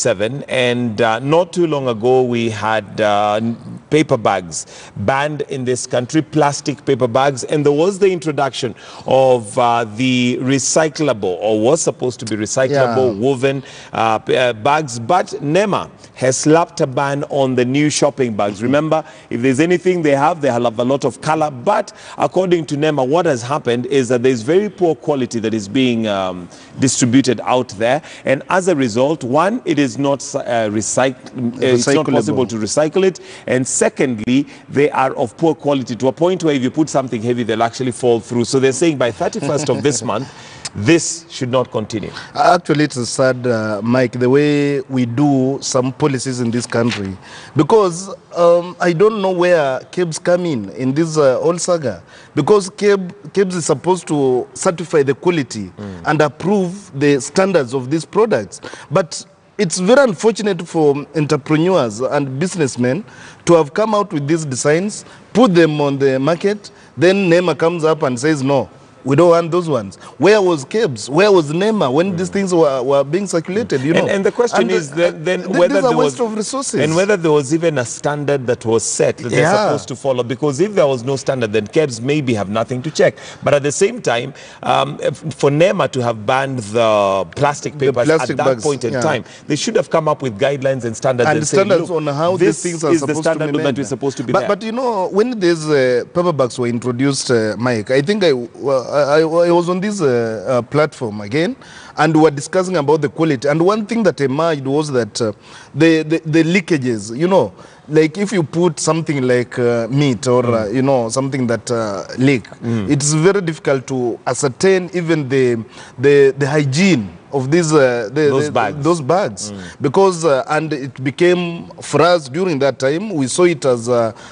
7. And not too long ago, we had paper bags banned in this country, plastic paper bags. And there was the introduction of the recyclable, or was supposed to be recyclable, woven bags. But NEMA has slapped a ban on the new shopping bags. Remember, if there's anything they have a lot of color. But according to NEMA, what has happened is that there's very poor quality that is being distributed out there. And as a result, one, it is not it's not possible to recycle it. And secondly, they are of poor quality to a point where if you put something heavy, they'll actually fall through. So they're saying by 31st of this month, this should not continue. Actually, it's sad, Mike, the way we do some policies in this country. Because I don't know where KEBS come in this whole saga. Because KEBS is supposed to certify the quality and approve the standards of these products. But it's very unfortunate for entrepreneurs and businessmen to have come out with these designs, put them on the market, then NEMA comes up and says no. We don't want those ones. Where was KEBS? Where was NEMA when these things were being circulated? You know. And the question is then whether there was of resources, and whether there was even a standard that was set that they're supposed to follow. Because if there was no standard, then KEBS maybe have nothing to check. But at the same time, for NEMA to have banned the plastic papers at that point in time, they should have come up with guidelines and standards and standards on how these things are supposed to be made. That is supposed to be there. But you know, when these paper bags were introduced, Mike, I think I was on this platform again, and we were discussing about the quality. And one thing that emerged was that the leakages, you know, like if you put something like meat or, you know, something that leak, it's very difficult to ascertain even the hygiene of these those bags. Because and it became, for us during that time, we saw it as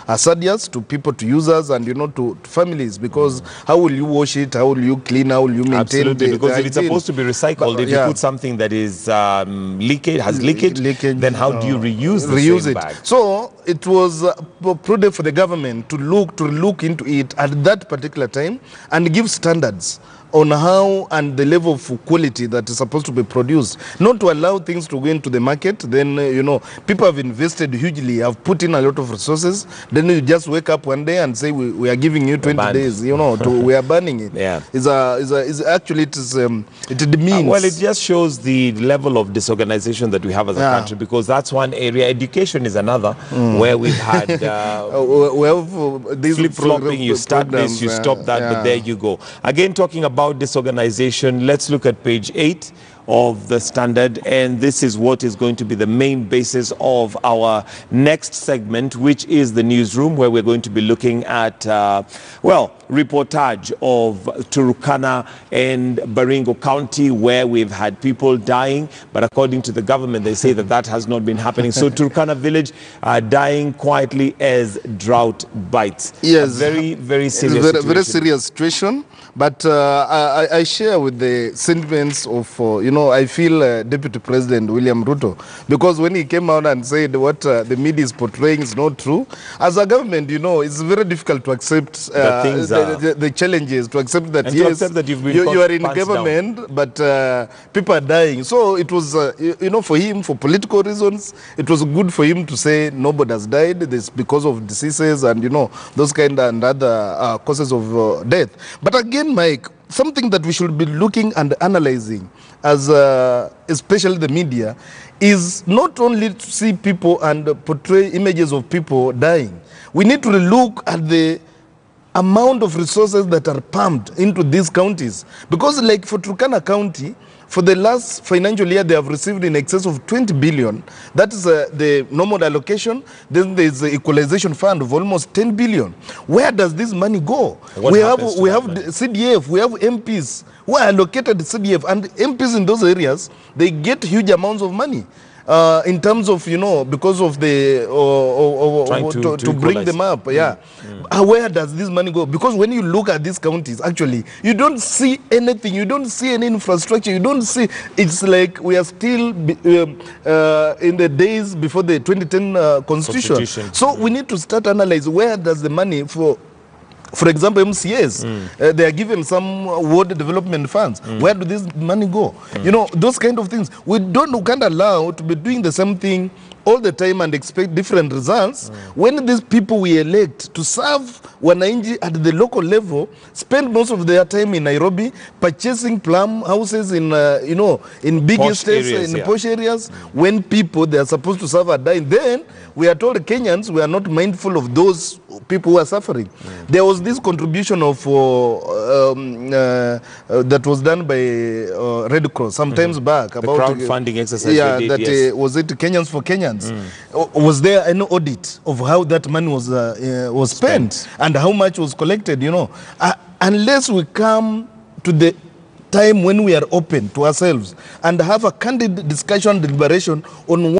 hazardous to people, to users, and you know, to families, because how will you wash it, how will you clean, how will you maintain? Absolutely, because if it's supposed to be recycled, if you put something that is leakage, then how do you reuse the same bag? So it was prudent for the government to look into it at that particular time and give standards on how and the level of quality that is supposed to be produced, not to allow things to go into the market. Then you know, people have invested hugely, have put in a lot of resources, then you just wake up one day and say we are giving you 20 days, you know, we are banning it. Actually it demeans. Well, it just shows the level of disorganization that we have as a country, because that's one area. Education is another, where we've had these flip-flopping, you start this, you stop that, but there you go. Again, talking about disorganization, let's look at page 8 of the Standard, and this is what is going to be the main basis of our next segment, which is the newsroom, where we're going to be looking at reportage of Turkana and Baringo County, where we've had people dying, but according to the government, they say that has not been happening. So Turkana village dying quietly as drought bites. Yes, very, very serious situation. Very serious situation. But I share with the sentiments of, you know, I feel Deputy President William Ruto, because when he came out and said what the media is portraying is not true, as a government, you know, it's very difficult to accept the challenges, to accept that, yes, that you are in government, down. But people are dying. So it was, you know, for him, for political reasons, it was good for him to say nobody has died. This because of diseases and, you know, those kind and other causes of death. But again, Mike, something that we should be looking and analyzing, as especially the media, is not only to see people and portray images of people dying. We need to look at the amount of resources that are pumped into these counties. Because like for Turkana County, for the last financial year, they have received in excess of 20 billion. That is the normal allocation. Then there is the equalization fund of almost 10 billion. Where does this money go? We have CDF, we have MPs who are allocated CDF, and MPs in those areas, they get huge amounts of money. In terms of, you know, because of the to bring them up, where does this money go? Because when you look at these counties, actually, you don't see anything. You don't see any infrastructure. You don't see. It's like we are still in the days before the 2010 constitution. So we need to start analyzing where does the money for For example, MCAs, they are given some ward development funds. Where do this money go? You know, those kind of things. We can't allow to be doing the same thing all the time and expect different results when these people we elect to serve wananchi at the local level spend most of their time in Nairobi purchasing plum houses in you know, in big Posh estates, areas, in posh areas, when people they are supposed to serve are dying. Then we are told Kenyans we are not mindful of those people who are suffering. There was this contribution of that was done by Red Cross sometimes back The about crowdfunding exercise yeah, they did, that yes. was it Kenyans for Kenyans? Was there an audit of how that money was spent and how much was collected? You know, unless we come to the time when we are open to ourselves and have a candid discussion, deliberation on